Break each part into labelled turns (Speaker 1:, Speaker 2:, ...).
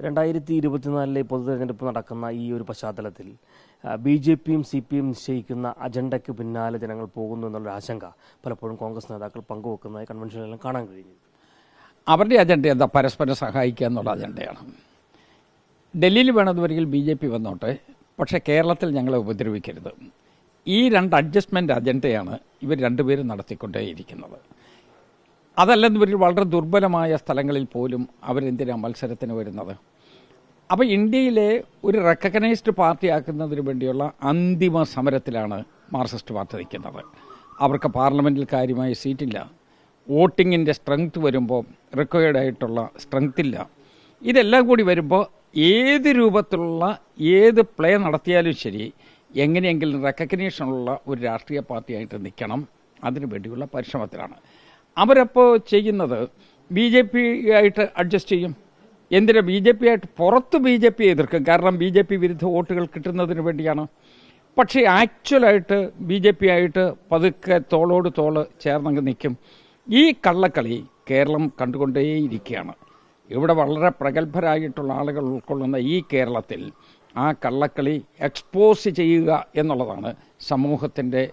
Speaker 1: 2024 പൊതു തെരഞ്ഞെടുപ്പ് നടക്കുന്ന ഈ ഒരു പശ്ചാത്തലത്തിൽ ബി.ജെ.പിയും സി.പി.എം നിശ്ചയിക്കുന്ന അജണ്ടയ്ക്ക് പിന്നാലെ ജനങ്ങൾ പോകുന്നു എന്നുള്ളൊരു ആശങ്ക പലപ്പോഴും കോൺഗ്രസ് നേതാക്കൾ പങ്കുവെക്കുന്നതായി കൺവെൻഷനിലെല്ലാം കാണാൻ കഴിഞ്ഞു.
Speaker 2: അവരുടെ അജണ്ട എന്താ? പരസ്പരം സഹായിക്കുക എന്നുള്ള അജണ്ടയാണ്. ഡൽഹിയിൽ വേണമെന്നുവരികിൽ ബി.ജെ.പി വന്നോട്ടെ, പക്ഷേ കേരളത്തിൽ ഞങ്ങളെ ഉപദ്രവിക്കരുത്. ഈ രണ്ട് അഡ്ജസ്റ്റ്മെൻ്റ് അജണ്ടയാണ് ഇവർ രണ്ടുപേരും നടത്തിക്കൊണ്ടേയിരിക്കുന്നത്. അതല്ലെന്നുവരിൽ വളരെ ദുർബലമായ സ്ഥലങ്ങളിൽ പോലും അവരെന്തിനാണ് മത്സരത്തിന് വരുന്നത്? അപ്പോൾ ഇന്ത്യയിലെ ഒരു റെക്കഗ്നൈസ്ഡ് പാർട്ടിയാക്കുന്നതിന് വേണ്ടിയുള്ള അന്തിമ സമരത്തിലാണ് മാർക്സിസ്റ്റ് പാർട്ടി നിൽക്കുന്നത്. അവർക്ക് പാർലമെൻറ്റിൽ കാര്യമായ സീറ്റില്ല. വോട്ടിങ്ങിൻ്റെ സ്ട്രെങ്ത് വരുമ്പോൾ റിക്വയർഡ് ആയിട്ടുള്ള സ്ട്രെങ്ത് ഇല്ല. ഇതെല്ലാം കൂടി വരുമ്പോൾ ഏത് രൂപത്തിലുള്ള ഏത് പ്ലേ നടത്തിയാലും ശരി, എങ്ങനെയെങ്കിലും റെക്കഗ്നീഷനുള്ള ഒരു രാഷ്ട്രീയ പാർട്ടിയായിട്ട് നിൽക്കണം. അതിനു വേണ്ടിയുള്ള പരിശ്രമത്തിലാണ് അവരപ്പോൾ ചെയ്യുന്നത്. ബി.ജെ.പി ആയിട്ട് അഡ്ജസ്റ്റ് ചെയ്യും. എന്തിനാ ബി.ജെ.പി ആയിട്ട് പുറത്ത് ബി.ജെ.പി എതിർക്കും? കാരണം ബി.ജെ.പി വിരുദ്ധ വോട്ടുകൾ കിട്ടുന്നതിന് വേണ്ടിയാണ്. പക്ഷേ ആക്ച്വലായിട്ട് ബി.ജെ.പി ആയിട്ട് പതുക്കെ തോളോട് തോള് ചേർന്നങ്ങ് നിൽക്കും. ഈ കള്ളക്കളി കേരളം കണ്ടുകൊണ്ടേയിരിക്കുകയാണ്. ഇവിടെ വളരെ പ്രഗത്ഭരായിട്ടുള്ള ആളുകൾ ഉൾക്കൊള്ളുന്ന ഈ കേരളത്തിൽ ആ കള്ളക്കളി എക്സ്പോസ് ചെയ്യുക എന്നുള്ളതാണ് സമൂഹത്തിൻ്റെ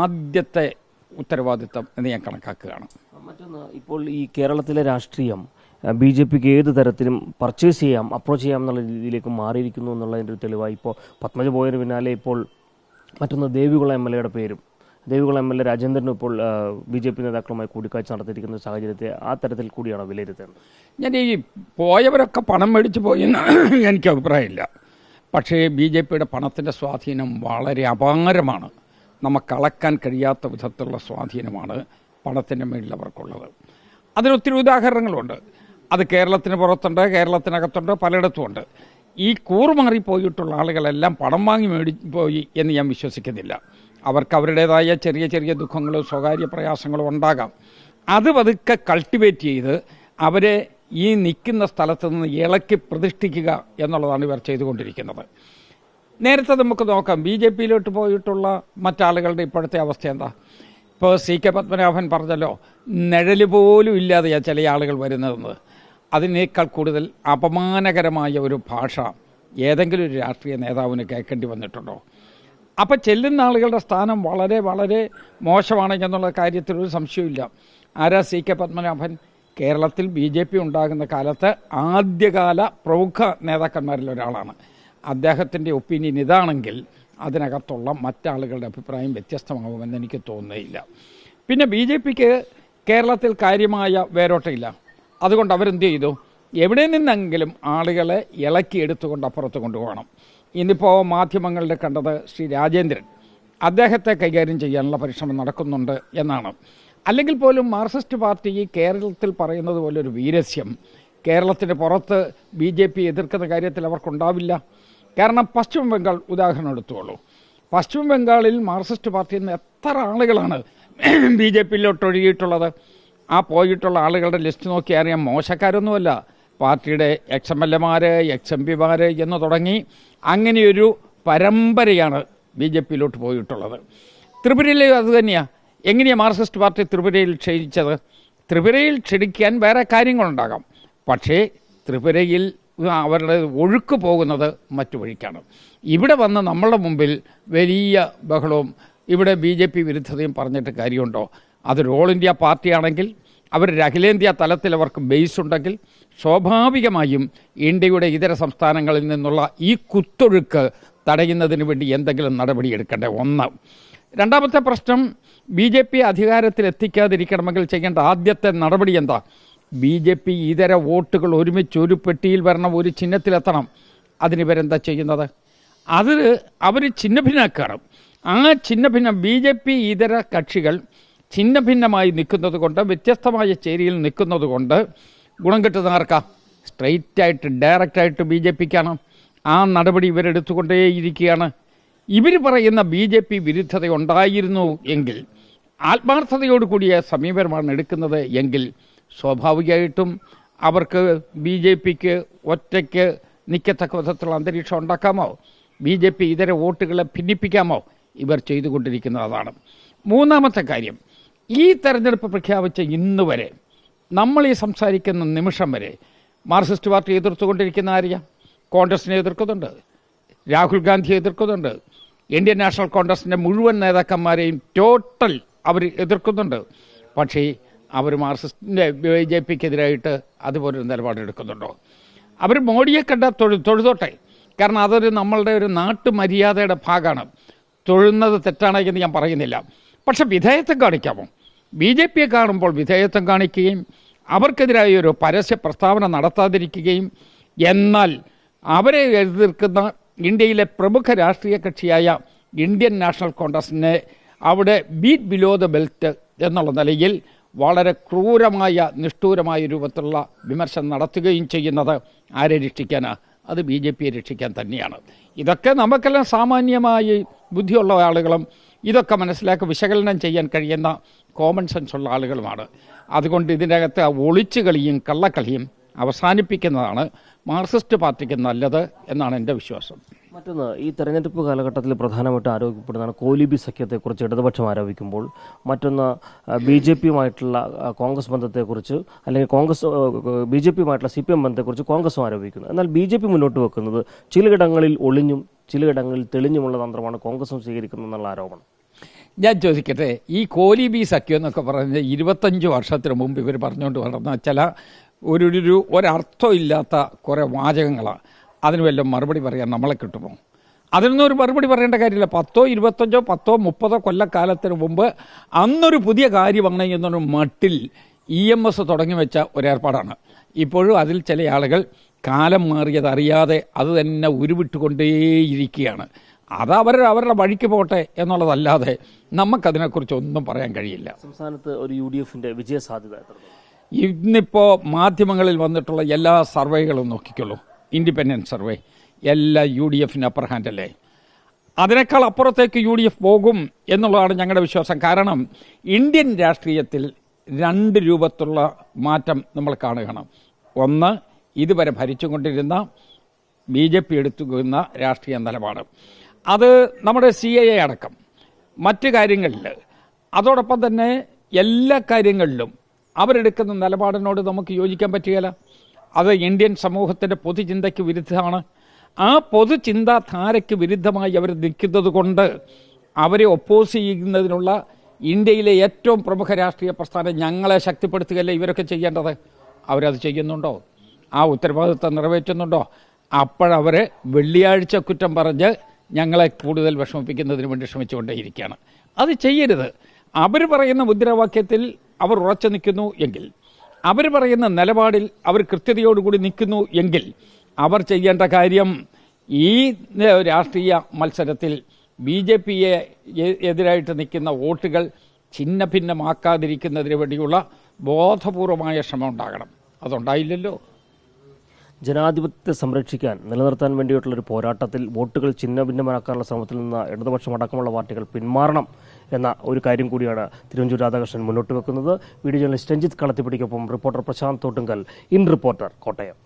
Speaker 2: ആദ്യത്തെ ഉത്തരവാദിത്തം എന്ന് ഞാൻ കണക്കാക്കുകയാണ്.
Speaker 1: മറ്റൊന്ന്, ഇപ്പോൾ ഈ കേരളത്തിലെ രാഷ്ട്രീയം ബി.ജെ.പിക്ക് ഏത് തരത്തിലും പർച്ചേസ് ചെയ്യാം, അപ്രോച്ച് ചെയ്യാം എന്നുള്ള രീതിയിലേക്ക് മാറിയിരിക്കുന്നു എന്നുള്ളതിൻ്റെ ഒരു തെളിവായി ഇപ്പോൾ പത്മജ പോയതിന് പിന്നാലെ ഇപ്പോൾ മറ്റൊന്ന് ദേവികുളം എം.എൽ.എയുടെ പേരും ദേവികുളം എം.എൽ.എ രാജേന്ദ്രനും ഇപ്പോൾ ബി.ജെ.പി നേതാക്കളുമായി കൂടിക്കാഴ്ച നടത്തിയിരിക്കുന്ന സാഹചര്യത്തെ ആ തരത്തിൽ കൂടിയാണോ വിലയിരുത്തുന്നത്?
Speaker 2: ഞാൻ ഈ പോയവരൊക്കെ പണം മേടിച്ച് പോയെന്ന് എനിക്ക് അഭിപ്രായമില്ല. പക്ഷേ ബി.ജെ.പിയുടെ പണത്തിൻ്റെ സ്വാധീനം വളരെ അപാരമാണ്. നമുക്ക് അളക്കാൻ കഴിയാത്ത വിധത്തിലുള്ള സ്വാധീനമാണ് പണത്തിൻ്റെ മേലിൽ അവർക്കുള്ളത്. അതിനൊത്തിരി ഉദാഹരണങ്ങളുണ്ട്. അത് കേരളത്തിന് പുറത്തുണ്ട്, കേരളത്തിനകത്തുണ്ട്, പലയിടത്തുമുണ്ട്. ഈ കൂറുമാറിപ്പോയിട്ടുള്ള ആളുകളെല്ലാം പണം വാങ്ങി മേടിപ്പോയി എന്ന് ഞാൻ വിശ്വസിക്കുന്നില്ല. അവർക്ക് അവരുടേതായ ചെറിയ ചെറിയ ദുഃഖങ്ങളും സ്വകാര്യ പ്രയാസങ്ങളും ഉണ്ടാകാം. അത് പതുക്കെ കൾട്ടിവേറ്റ് ചെയ്ത് അവരെ ഈ നിൽക്കുന്ന സ്ഥലത്ത് നിന്ന് ഇളക്കി പ്രതിഷ്ഠിക്കുക എന്നുള്ളതാണ് ഇവർ ചെയ്തുകൊണ്ടിരിക്കുന്നത്. നേരത്തെ നമുക്ക് നോക്കാം, ബി.ജെ.പിയിലോട്ട് പോയിട്ടുള്ള മറ്റാളുകളുടെ ഇപ്പോഴത്തെ അവസ്ഥ എന്താ? ഇപ്പോൾ സി.കെ. പത്മനാഭൻ പറഞ്ഞല്ലോ, നിഴൽ പോലും ഇല്ലാതെയാണ് ചില ആളുകൾ വരുന്നതെന്ന്. അതിനേക്കാൾ കൂടുതൽ അപമാനകരമായ ഒരു ഭാഷ ഏതെങ്കിലും ഒരു രാഷ്ട്രീയ നേതാവിന് കേൾക്കേണ്ടി വന്നിട്ടുണ്ടോ? അപ്പം ചെല്ലുന്ന ആളുകളുടെ സ്ഥാനം വളരെ വളരെ മോശമാണ് എന്നുള്ള കാര്യത്തിലൊരു സംശയമില്ല. ആരാ സി.കെ. പത്മനാഭൻ? കേരളത്തിൽ ബി.ജെ.പി ഉണ്ടാകുന്ന കാലത്ത് ആദ്യകാല പ്രമുഖ നേതാക്കന്മാരിൽ ഒരാളാണ്. അദ്ദേഹത്തിൻ്റെ ഒപ്പീനിയൻ ഇതാണെങ്കിൽ അതിനകത്തുള്ള മറ്റാളുകളുടെ അഭിപ്രായം വ്യത്യസ്തമാകുമെന്ന് എനിക്ക് തോന്നുന്നില്ല. പിന്നെ ബി.ജെ.പിക്ക് കേരളത്തിൽ കാര്യമായ വേരോട്ടമില്ല. അതുകൊണ്ട് അവരെന്ത് ചെയ്തു? എവിടെ നിന്നെങ്കിലും ആളുകളെ ഇളക്കിയെടുത്തുകൊണ്ട് അപ്പുറത്ത് കൊണ്ടുപോകണം. ഇന്നിപ്പോൾ മാധ്യമങ്ങളിൽ കണ്ടത് ശ്രീ രാജേന്ദ്രൻ അദ്ദേഹത്തെ കൈകാര്യം ചെയ്യാനുള്ള പരിശ്രമം നടക്കുന്നുണ്ട് എന്നാണ്. അല്ലെങ്കിൽ പോലും മാർക്സിസ്റ്റ് പാർട്ടി ഈ കേരളത്തിൽ പറയുന്നത് പോലെ ഒരു വീരസ്യം കേരളത്തിന് പുറത്ത് ബി.ജെ.പി എതിർക്കുന്ന കാര്യത്തിൽ അവർക്കുണ്ടാവില്ല. കാരണം പശ്ചിമ ബംഗാൾ ഉദാഹരണം എടുത്തോളൂ. പശ്ചിമ ബംഗാളിൽ മാർക്സിസ്റ്റ് പാർട്ടിയിൽ നിന്ന് എത്ര ആളുകളാണ് ബി.ജെ.പിയിലോട്ട് ഒഴുകിയിട്ടുള്ളത്? ആ പോയിട്ടുള്ള ആളുകളുടെ ലിസ്റ്റ് നോക്കി അറിയാം, മോശക്കാരൊന്നുമല്ല. പാർട്ടിയുടെ എക്സ്-എം.എൽ.എമാർ, എക്സ്-എം.പിമാർ എന്ന് തുടങ്ങി അങ്ങനെയൊരു പരമ്പരയാണ് ബി.ജെ.പിയിലോട്ട് പോയിട്ടുള്ളത്. ത്രിപുരയിലെ അതുതന്നെയാണ്. എങ്ങനെയാണ് മാർക്സിസ്റ്റ് പാർട്ടി ത്രിപുരയിൽ ക്ഷണിച്ചത്? ത്രിപുരയിൽ ക്ഷണിക്കാൻ വേറെ കാര്യങ്ങളുണ്ടാകാം, പക്ഷേ ത്രിപുരയിൽ അവരുടെ ഒഴുക്ക് പോകുന്നത് മറ്റു വഴിക്കാണ്. ഇവിടെ വന്ന് നമ്മളുടെ മുമ്പിൽ വലിയ ബഹളവും ഇവിടെ ബി.ജെ.പി വിരുദ്ധതയും പറഞ്ഞിട്ട് കാര്യമുണ്ടോ? അതൊരു ഓൾ ഇന്ത്യ പാർട്ടിയാണെങ്കിൽ, അവരൊരു അഖിലേന്ത്യാ തലത്തിൽ അവർക്ക് ബേസ് ഉണ്ടെങ്കിൽ സ്വാഭാവികമായും ഇന്ത്യയുടെ ഇതര സംസ്ഥാനങ്ങളിൽ നിന്നുള്ള ഈ കുത്തൊഴുക്ക് തടയുന്നതിന് വേണ്ടി എന്തെങ്കിലും നടപടിയെടുക്കേണ്ട ഒന്ന്. രണ്ടാമത്തെ പ്രശ്നം, ബി.ജെ.പി അധികാരത്തിലെത്തിക്കാതിരിക്കണമെങ്കിൽ ചെയ്യേണ്ട ആദ്യത്തെ നടപടി എന്താ? ബി.ജെ.പി ഇതര വോട്ടുകൾ ഒരുമിച്ച് ഒരു പെട്ടിയിൽ വരണം, ഒരു ചിഹ്നത്തിലെത്തണം. അതിനിവരെന്താ ചെയ്യുന്നത്? അത് അവർ ചിഹ്നഭിന്നാക്കണം. ആ ചിഹ്നഭിന്നം ബി.ജെ.പി ഇതര കക്ഷികൾ ചിഹ്നഭിന്നമായി നിൽക്കുന്നത് കൊണ്ട്, വ്യത്യസ്തമായ ചേരിയിൽ നിൽക്കുന്നത് കൊണ്ട് ഗുണം കിട്ടുന്നവർക്കാ? സ്ട്രെയിറ്റായിട്ട് ഡയറക്റ്റായിട്ട് ബി.ജെ.പിക്കാണ്. ആ നടപടി ഇവരെടുത്തുകൊണ്ടേയിരിക്കുകയാണ്. ഇവർ പറയുന്ന ബി.ജെ.പി വിരുദ്ധത ഉണ്ടായിരുന്നു എങ്കിൽ, ആത്മാർത്ഥതയോടുകൂടിയ സമീപനമാണ് എടുക്കുന്നത് എങ്കിൽ, സ്വാഭാവികമായിട്ടും അവർക്ക് ബി.ജെ.പിക്ക് ഒറ്റയ്ക്ക് നിൽക്കത്തക്ക വിധത്തിലുള്ള അന്തരീക്ഷം ഉണ്ടാക്കാമോ? ബി.ജെ.പി ഇതര വോട്ടുകളെ ഭിന്നിപ്പിക്കാമോ? ഇവർ ചെയ്തുകൊണ്ടിരിക്കുന്നത് അതാണ്. മൂന്നാമത്തെ കാര്യം, ഈ തെരഞ്ഞെടുപ്പ് പ്രഖ്യാപിച്ച ഇന്ന് വരെ, നമ്മൾ ഈ സംസാരിക്കുന്ന നിമിഷം വരെ മാർക്സിസ്റ്റ് പാർട്ടി എതിർത്തുകൊണ്ടിരിക്കുന്ന ആരെയാ? കോൺഗ്രസിനെ എതിർക്കുന്നുണ്ട്, രാഹുൽ ഗാന്ധിയെ എതിർക്കുന്നുണ്ട്, ഇന്ത്യൻ നാഷണൽ കോൺഗ്രസിൻ്റെ മുഴുവൻ നേതാക്കന്മാരെയും ടോട്ടൽ അവർ എതിർക്കുന്നുണ്ട്. പക്ഷേ അവർ മാർക്സിസ്റ്റിൻ്റെ BJPക്കെതിരായിട്ട് അതുപോലൊരു നിലപാടെടുക്കുന്നുണ്ടോ? അവർ മോഡിയെ കണ്ട തൊഴുതോട്ടെ. കാരണം അതൊരു നമ്മളുടെ ഒരു നാട്ടുമര്യാദയുടെ ഭാഗമാണ്. തൊഴുന്നത് തെറ്റാണെന്ന് ഞാൻ പറയുന്നില്ല. പക്ഷെ വിധേയത്വം കാണിക്കാമോ? BJPയെ കാണുമ്പോൾ വിധേയത്വം കാണിക്കുകയും അവർക്കെതിരായ ഒരു പരസ്യ പ്രസ്താവന നടത്താതിരിക്കുകയും, എന്നാൽ അവരെ എതിർക്കുന്ന ഇന്ത്യയിലെ പ്രമുഖ രാഷ്ട്രീയ കക്ഷിയായ ഇന്ത്യൻ നാഷണൽ കോൺഗ്രസിനെ അവിടെ ബീറ്റ് ബിലോ ദ ബെൽറ്റ് എന്നുള്ള നിലയിൽ വളരെ ക്രൂരമായ നിഷ്ഠൂരമായ രൂപത്തിലുള്ള വിമർശനം നടത്തുകയും ചെയ്യുന്നത് ആരെ രക്ഷിക്കാനാണ്? അത് BJPയെ രക്ഷിക്കാൻ തന്നെയാണ്. ഇതൊക്കെ നമുക്കെല്ലാം സാമാന്യമായി ബുദ്ധിയുള്ള ആളുകളും ഇതൊക്കെ മനസ്സിലാക്കി വിശകലനം ചെയ്യാൻ കഴിയുന്ന കോമൺ സെൻസ് ഉള്ള ആളുകളുമാണ്. അതുകൊണ്ട് ഇതിനകത്ത് ഒളിച്ചു കളിയും കള്ളക്കളിയും അവസാനിപ്പിക്കുന്നതാണ് മാർക്സിസ്റ്റ് പാർട്ടിക്ക് നല്ലത് എന്നാണ് എൻ്റെ വിശ്വാസം.
Speaker 1: മറ്റൊന്ന്, ഈ തെരഞ്ഞെടുപ്പ് കാലഘട്ടത്തിൽ പ്രധാനമായിട്ട് ആരോപിക്കപ്പെടുന്നതാണ് കോലിബി സഖ്യത്തെക്കുറിച്ച് ഇടതുപക്ഷം ആരോപിക്കുമ്പോൾ, മറ്റൊന്ന് BJPയുമായിട്ടുള്ള കോൺഗ്രസ് ബന്ധത്തെക്കുറിച്ച്, അല്ലെങ്കിൽ BJPയുമായിട്ടുള്ള CPM ബന്ധത്തെക്കുറിച്ച് കോൺഗ്രസും ആരോപിക്കുന്നു. എന്നാൽ BJP മുന്നോട്ട് വെക്കുന്നത് ചിലയിടങ്ങളിൽ ഒളിഞ്ഞും ചിലയിടങ്ങളിൽ തെളിഞ്ഞുമുള്ള തന്ത്രമാണ് കോൺഗ്രസും സ്വീകരിക്കുന്നത് എന്നുള്ള ആരോപണം.
Speaker 2: ഞാൻ ചോദിക്കട്ടെ, ഈ കോലിബി സഖ്യം എന്നൊക്കെ പറഞ്ഞ് 25 വർഷത്തിന് മുമ്പ് ഇവർ പറഞ്ഞുകൊണ്ട് വളർന്ന ചില ഒരർത്ഥമില്ലാത്ത കുറേ വാചകങ്ങളാണ്. അതിന് വല്ലതും മറുപടി പറയാൻ നമ്മളെ കിട്ടുമോ? അതിനൊന്നും ഒരു മറുപടി പറയേണ്ട കാര്യമില്ല. 10, 25, 10, 30 കൊല്ലക്കാലത്തിന് മുമ്പ് അന്നൊരു പുതിയ കാര്യമാണ് എന്നൊരു മട്ടിൽ EMS തുടങ്ങി വെച്ച ഒരേർപ്പാടാണ്. ഇപ്പോഴും അതിൽ ചില ആളുകൾ കാലം മാറിയതറിയാതെ അത് തന്നെ ഉരുവിട്ടുകൊണ്ടേയിരിക്കുകയാണ്. അത് അവരുടെ വഴിക്ക് പോട്ടെ എന്നുള്ളതല്ലാതെ നമുക്കതിനെക്കുറിച്ച് ഒന്നും പറയാൻ കഴിയില്ല.
Speaker 1: സംസ്ഥാനത്ത് ഒരു UDFന്റെ വിജയ സാധ്യത
Speaker 2: ഇന്നിപ്പോൾ മാധ്യമങ്ങളിൽ വന്നിട്ടുള്ള എല്ലാ സർവേകളും നോക്കിക്കോളൂ, ഇൻഡിപെൻഡൻറ്റ് സർവേ, എല്ലാ UDFന് അപ്പർ ഹാൻഡല്ലേ. അതിനേക്കാൾ അപ്പുറത്തേക്ക് UDF പോകും എന്നുള്ളതാണ് ഞങ്ങളുടെ വിശ്വാസം. കാരണം ഇന്ത്യൻ രാഷ്ട്രീയത്തിൽ 2 രൂപത്തിലുള്ള മാറ്റം നമ്മൾ കാണുകയാണ്. ഒന്ന്, ഇതുവരെ ഭരിച്ചുകൊണ്ടിരുന്ന BJP എടുത്തുകൊള്ളുന്ന രാഷ്ട്രീയ നിലപാട്, അത് നമ്മുടെ CAA അടക്കം മറ്റ് കാര്യങ്ങളിൽ, അതോടൊപ്പം തന്നെ എല്ലാ കാര്യങ്ങളിലും അവരെടുക്കുന്ന നിലപാടിനോട് നമുക്ക് യോജിക്കാൻ പറ്റുകയില്ല. അത് ഇന്ത്യൻ സമൂഹത്തിൻ്റെ പൊതുചിന്തയ്ക്ക് വിരുദ്ധമാണ്. ആ പൊതുചിന്താധാരയ്ക്ക് വിരുദ്ധമായി അവർ നിൽക്കുന്നത് കൊണ്ട് അവരെ ഒപ്പോസ് ചെയ്യുന്നതിനുള്ള ഇന്ത്യയിലെ ഏറ്റവും പ്രമുഖ രാഷ്ട്രീയ പ്രസ്ഥാനം ഞങ്ങളെ ശക്തിപ്പെടുത്തുകയല്ലേ ഇവരൊക്കെ ചെയ്യേണ്ടത്. അവരത് ചെയ്യുന്നുണ്ടോ? ആ ഉത്തരവാദിത്വം നിറവേറ്റുന്നുണ്ടോ? അപ്പോഴവർ വെള്ളിയാഴ്ച കുറ്റം പറഞ്ഞ് ഞങ്ങളെ കൂടുതൽ വിഷമിപ്പിക്കുന്നതിന് വേണ്ടി ശ്രമിച്ചുകൊണ്ടേയിരിക്കുകയാണ്. അത് ചെയ്യരുത്. അവർ പറയുന്ന മുദ്രാവാക്യത്തിൽ അവർ ഉറച്ചു നിൽക്കുന്നു എങ്കിൽ, അവർ പറയുന്ന നിലപാടിൽ അവർ കൃത്യതയോടുകൂടി നിൽക്കുന്നു എങ്കിൽ, അവർ ചെയ്യേണ്ട കാര്യം ഈ രാഷ്ട്രീയ മത്സരത്തിൽ BJPയെ എതിരായിട്ട് നിൽക്കുന്ന വോട്ടുകൾ ഛിന്ന ഭിന്നമാക്കാതിരിക്കുന്നതിന് വേണ്ടിയുള്ള ബോധപൂർവമായ ശ്രമം ഉണ്ടാകണം. അതുണ്ടായില്ലല്ലോ.
Speaker 1: ജനാധിപത്യത്തെ സംരക്ഷിക്കാൻ, നിലനിർത്താൻ വേണ്ടിയിട്ടുള്ളൊരു പോരാട്ടത്തിൽ വോട്ടുകൾ ഛിന്ന ഭിന്നമാക്കാനുള്ള ശ്രമത്തിൽ നിന്ന് ഇടതുപക്ഷം അടക്കമുള്ള പാർട്ടികൾ പിന്മാറണം എന്ന ഒരു കാര്യം കൂടിയാണ് തിരുവഞ്ചൂർ രാധാകൃഷ്ണൻ മുന്നോട്ട് വെക്കുന്നത്. വീഡിയോ ജേർണലിസ്റ്റ് രഞ്ജിത്ത് കളത്തിപ്പിടിക്കൊപ്പം reporter Prashanth Thottungal, in reporter, Kottayam.